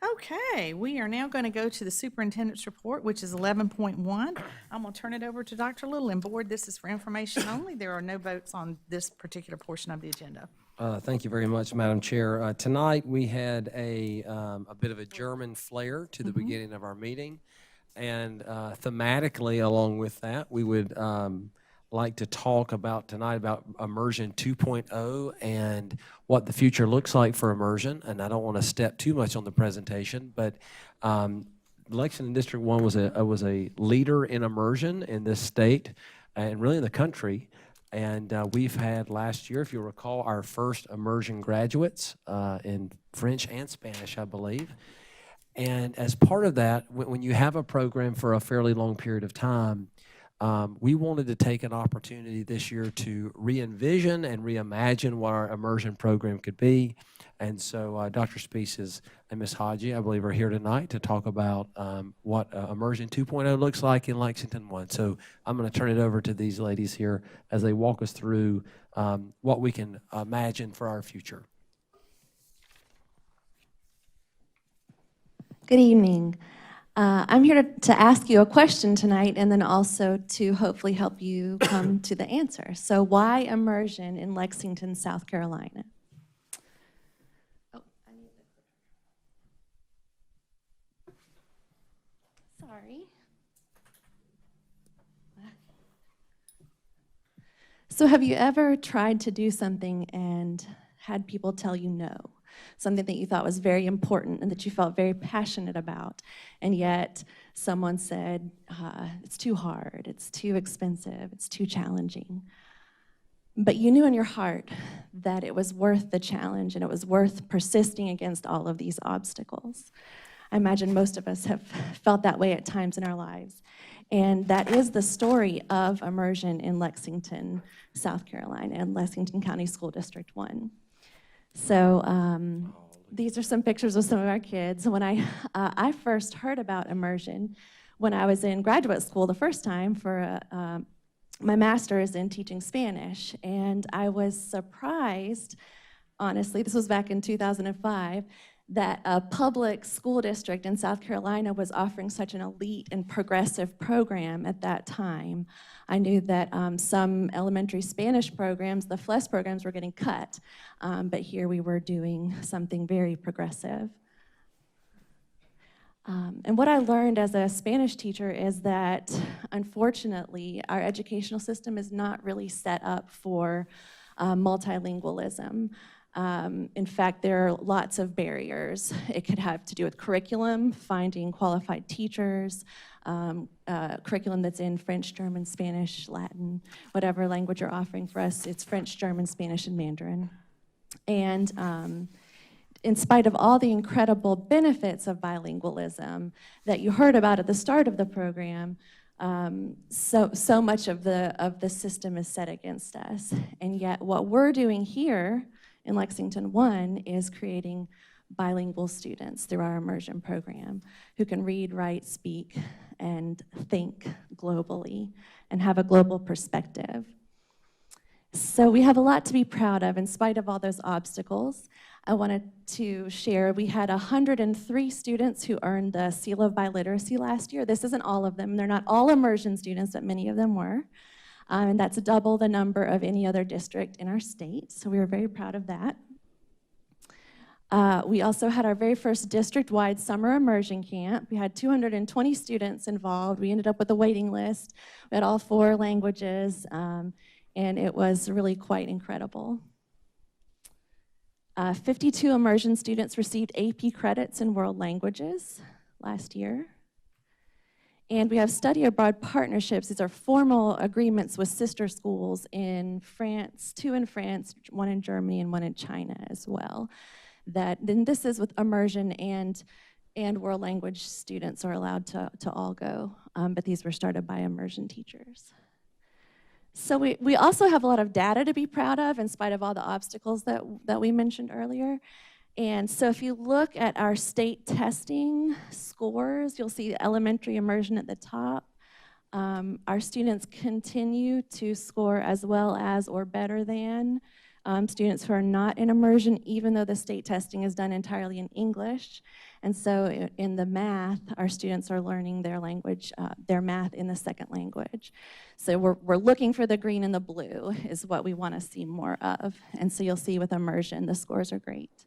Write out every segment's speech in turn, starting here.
Okay, we are now going to go to the superintendent's report, which is 11.1. I'm going to turn it over to Dr. Little. And board, this is for information only. There are no votes on this particular portion of the agenda. Thank you very much, Madam Chair. Tonight we had a bit of a German flair to the beginning of our meeting, and thematically along with that, we would like to talk about tonight about Immersion 2.0 and what the future looks like for Immersion. And I don't want to step too much on the presentation, but Lexington District 1 was a leader in immersion in this state and really in the country. And we've had last year, if you recall, our first immersion graduates in French and Spanish, I believe. And as part of that, when you have a program for a fairly long period of time, we wanted to take an opportunity this year to re-envision and reimagine what our immersion program could be. And so Dr. Species and Ms. Haji, I believe, are here tonight to talk about what Immersion 2.0 looks like in Lexington 1. So I'm going to turn it over to these ladies here as they walk us through what we can imagine for our future. Good evening. I'm here to ask you a question tonight and then also to hopefully help you come to the answer. So why immersion in Lexington, South Carolina? Oh, I need to... Sorry. So have you ever tried to do something and had people tell you no? Something that you thought was very important and that you felt very passionate about, and yet someone said, it's too hard, it's too expensive, it's too challenging. But you knew in your heart that it was worth the challenge and it was worth persisting against all of these obstacles. I imagine most of us have felt that way at times in our lives. And that is the story of immersion in Lexington, South Carolina, and Lexington County School District 1. So these are some pictures of some of our kids. When I first heard about immersion when I was in graduate school the first time for my master's in teaching Spanish, and I was surprised, honestly, this was back in 2005, that a public school district in South Carolina was offering such an elite and progressive program at that time. I knew that some elementary Spanish programs, the FLES programs, were getting cut, but here we were doing something very progressive. And what I learned as a Spanish teacher is that, unfortunately, our educational system is not really set up for multilingualism. In fact, there are lots of barriers. It could have to do with curriculum, finding qualified teachers, curriculum that's in French, German, Spanish, Latin, whatever language you're offering for us. It's French, German, Spanish, and Mandarin. And in spite of all the incredible benefits of bilingualism that you heard about at the start of the program, so much of the system is set against us. And yet what we're doing here in Lexington 1 is creating bilingual students through our immersion program who can read, write, speak, and think globally and have a global perspective. So we have a lot to be proud of in spite of all those obstacles. I wanted to share, we had 103 students who earned the Seal of Biliteracy last year. This isn't all of them. They're not all immersion students, but many of them were. And that's double the number of any other district in our state, so we were very proud of that. We also had our very first district-wide summer immersion camp. We had 220 students involved. We ended up with a waiting list. We had all 4 languages, and it was really quite incredible. 52 immersion students received AP credits in world languages last year. And we have study abroad partnerships. These are formal agreements with sister schools in France, 2 in France, 1 in Germany, and 1 in China as well. Then this is with immersion and world language students are allowed to all go, but these were started by immersion teachers. So we also have a lot of data to be proud of in spite of all the obstacles that we mentioned earlier. And so if you look at our state testing scores, you'll see elementary immersion at the top. Our students continue to score as well as or better than students who are not in immersion, even though the state testing is done entirely in English. And so in the math, our students are learning their language, their math in the second language. So we're looking for the green and the blue is what we want to see more of. And so you'll see with immersion, the scores are great.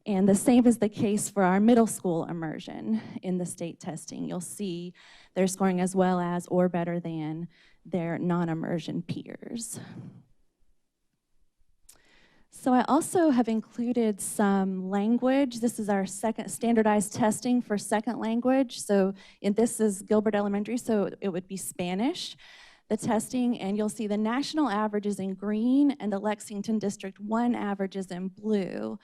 And the same is the case for our middle school immersion in the state testing. You'll see they're scoring as well as or better than their non-immersion peers. So I also have included some language. This is our second standardized testing for second language. So this is Gilbert Elementary, so it would be Spanish, the testing, and you'll see the national average is in green and the Lexington District 1 average is in blue.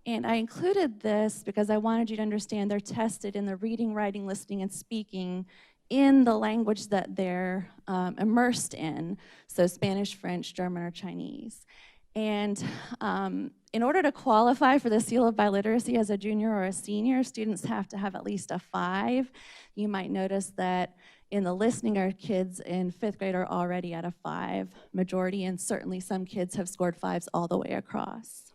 And I included this because I wanted you to understand they're tested in the reading, writing, listening, and speaking in the language that they're immersed in, so Spanish, French, German, or Chinese. And in order to qualify for the seal of biliteracy as a junior or a senior, students have to have at least a 5. You might notice that in the listening, our kids in 5th grade are already at a 5 majority, and certainly some kids have scored 5s all the way across.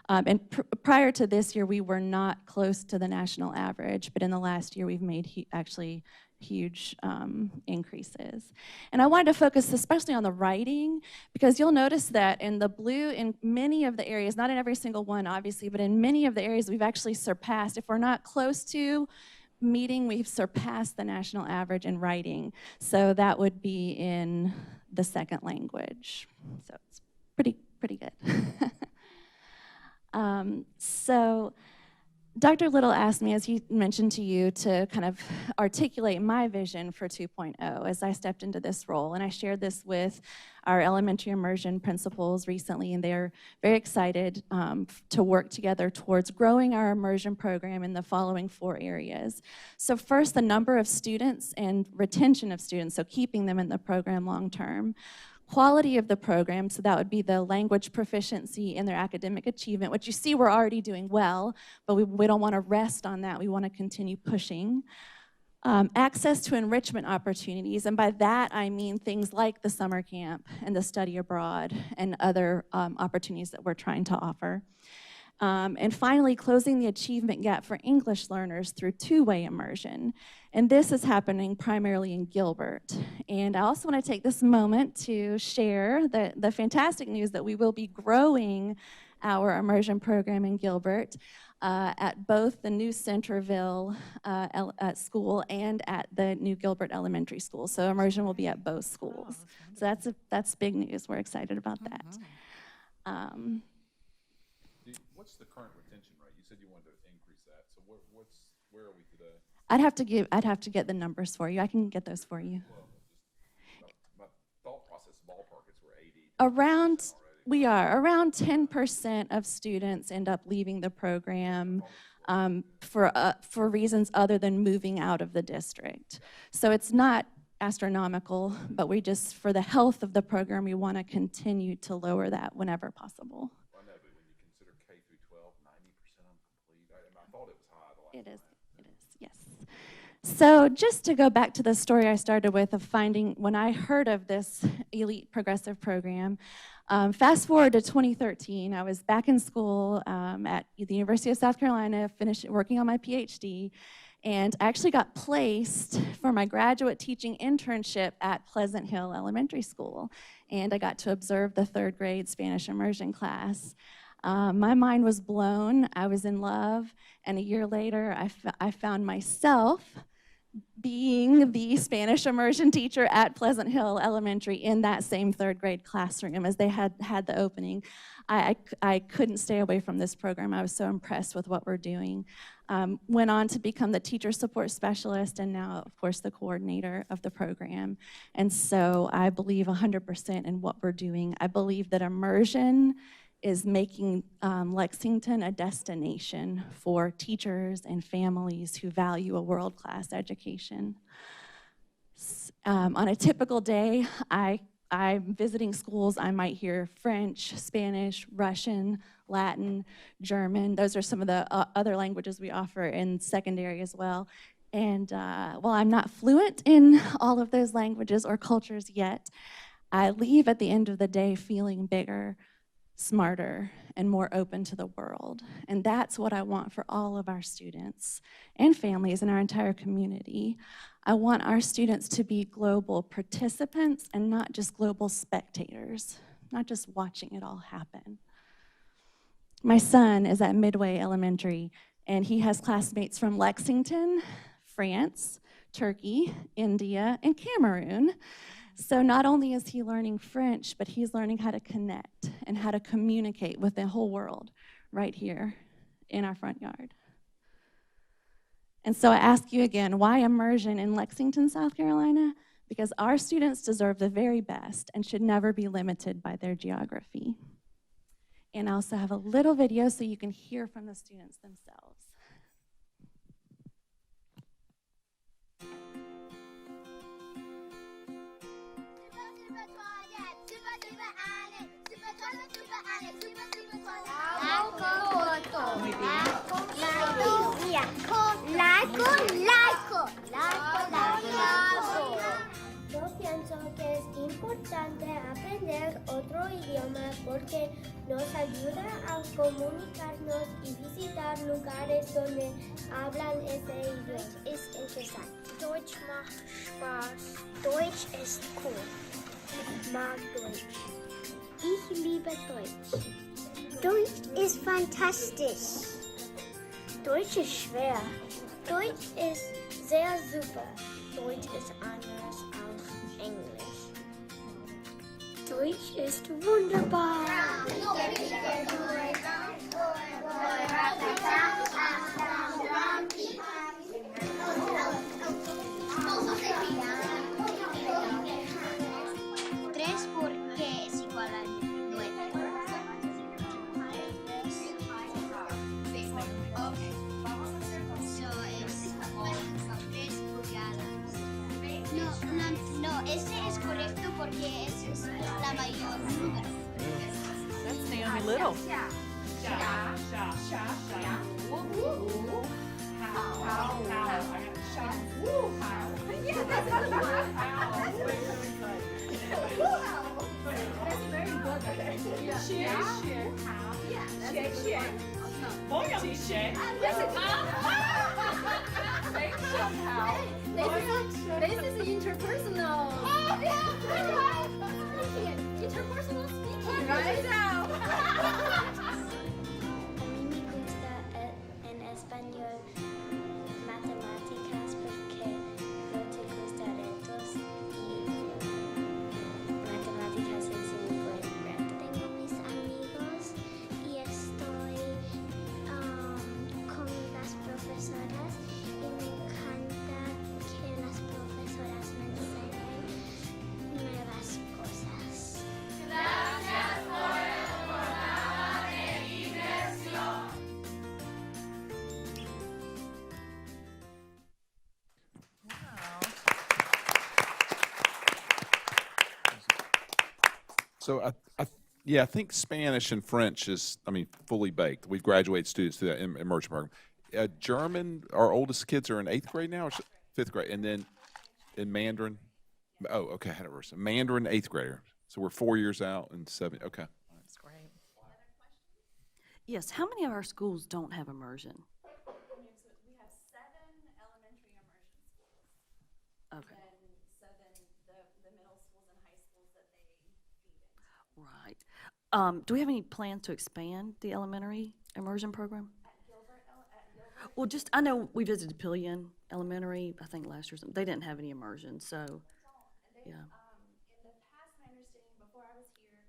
And prior to this year, we were not close to the national average, but in the last year, we've made actually huge increases. And I wanted to focus especially on the writing, because you'll notice that in the blue, in many of the areas, not in every single one, obviously, but in many of the areas, we've actually surpassed. If we're not close to meeting, we've surpassed the national average in writing. So that would be in the second language. So it's pretty good. So Dr. Little asked me, as he mentioned to you, to kind of articulate my vision for 2.0 as I stepped into this role. And I shared this with our elementary immersion principals recently, and they're very excited to work together towards growing our immersion program in the following 4 areas. So first, the number of students and retention of students, so keeping them in the program long term. Quality of the program, so that would be the language proficiency and their academic achievement, which you see we're already doing well, but we don't want to rest on that. We want to continue pushing. Access to enrichment opportunities, and by that I mean things like the summer camp and the study abroad and other opportunities that we're trying to offer. And finally, closing the achievement gap for English learners through 2-way immersion. And this is happening primarily in Gilbert. And I also want to take this moment to share the fantastic news that we will be growing our immersion program in Gilbert at both the new Centerville school and at the new Gilbert Elementary School. So immersion will be at both schools. So that's big news. We're excited about that. What's the current retention rate? You said you wanted to increase that. So where are we today? I'd have to get the numbers for you. I can get those for you. Well, just my thought process, ballpark, it's we're 80. We are around 10% of students end up leaving the program for reasons other than moving out of the district. So it's not astronomical, but we just, for the health of the program, we want to continue to lower that whenever possible. I know, but when you consider K through 12, 90% complete. I thought it was high the last time. It is, yes. So just to go back to the story I started with of finding, when I heard of this elite progressive program, fast forward to 2013, I was back in school at the University of South Carolina, finished working on my PhD, and I actually got placed for my graduate teaching internship at Pleasant Hill Elementary School, and I got to observe the 3rd grade Spanish immersion class. My mind was blown, I was in love, and a year later I found myself being the Spanish immersion teacher at Pleasant Hill Elementary in that same 3rd grade classroom as they had the opening. I couldn't stay away from this program. I was so impressed with what we're doing. Went on to become the teacher support specialist and now, of course, the coordinator of the program. And so I believe 100% in what we're doing. I believe that immersion is making Lexington a destination for teachers and families who value a world-class education. On a typical day, I'm visiting schools. I might hear French, Spanish, Russian, Latin, German. Those are some of the other languages we offer in secondary as well. And while I'm not fluent in all of those languages or cultures yet, I leave at the end of the day feeling bigger, smarter, and more open to the world. And that's what I want for all of our students and families in our entire community. I want our students to be global participants and not just global spectators, not just watching it all happen. My son is at Midway Elementary, and he has classmates from Lexington, France, Turkey, India, and Cameroon. So not only is he learning French, but he's learning how to connect and how to communicate with the whole world right here in our front yard. And so I ask you again, why immersion in Lexington, South Carolina? Because our students deserve the very best and should never be limited by their geography. And I also have a little video so you can hear from the students themselves. Yo pienso que es importante aprender otro idioma porque nos ayuda a comunicarnos y visitar lugares donde hablan ese idioma. Es interesante. Deutsch macht Spaß. Deutsch ist cool. Ich mag Deutsch. Ich liebe Deutsch. Deutsch ist fantastisch. Deutsch ist schwer. Deutsch ist sehr super. Deutsch ist anders als Englisch. Deutsch ist wunderbar. Tres porque es igual a 9. No, ese es correcto porque ese es la mayor número. That's Naomi Little. This is interpersonal. Interpersonal speaking. Right now. A mí me gusta en español matemáticas porque no te gusta retos y matemáticas es un buen reto. Tengo mis amigos y estoy con las profesoras y me encanta que las profesoras me enseñen nuevas cosas. So I think Spanish and French is, fully baked. We've graduated students through that immersion program. German, our oldest kids are in 8th grade now, or 5th grade, and then in Mandarin. Oh, okay, I had it reversed. Mandarin, 8th grader. So we're 4 years out and 7. Okay. That's great. Yes, how many of our schools don't have immersion? We have 7 elementary immersion schools. Okay, So then the middle schools and high schools that they feed into. right. Do we have any plans to expand the elementary immersion program? Well, just, I know we visited Pillion Elementary, I think last year, they didn't have any immersion, so, yeah. In the past, my understanding, before I was here,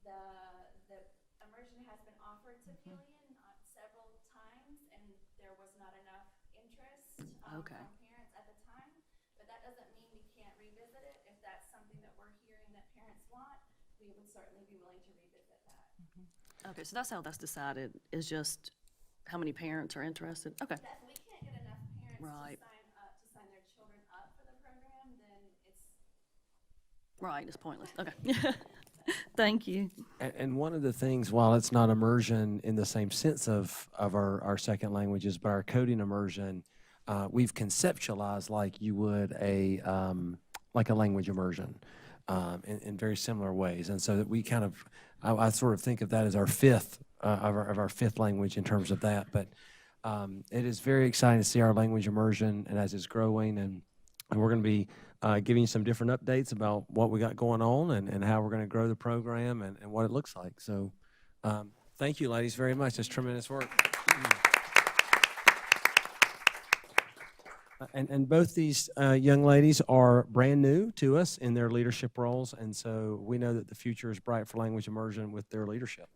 the immersion has been offered to Pillion several times, and there was not enough interest Okay. from parents at the time. But that doesn't mean we can't revisit it. If that's something that we're hearing that parents want, we would certainly be willing to revisit that. Okay, so that's how that's decided, is just how many parents are interested? Okay, If we can't get enough parents Right. to sign their children up for the program, then it's right, it's pointless, okay. Thank you. And one of the things, while it's not immersion in the same sense of our second languages, but our coding immersion, we've conceptualized like you would like a language immersion in very similar ways. And so that we kind of I sort of think of that as our fifth, of our fifth language in terms of that. But it is very exciting to see our language immersion and as it's growing, and we're going to be giving you some different updates about what we got going on and how we're going to grow the program and what it looks like. So thank you, ladies, very much. That's tremendous work. And both these young ladies are brand new to us in their leadership roles, and so we know that the future is bright for language immersion with their leadership.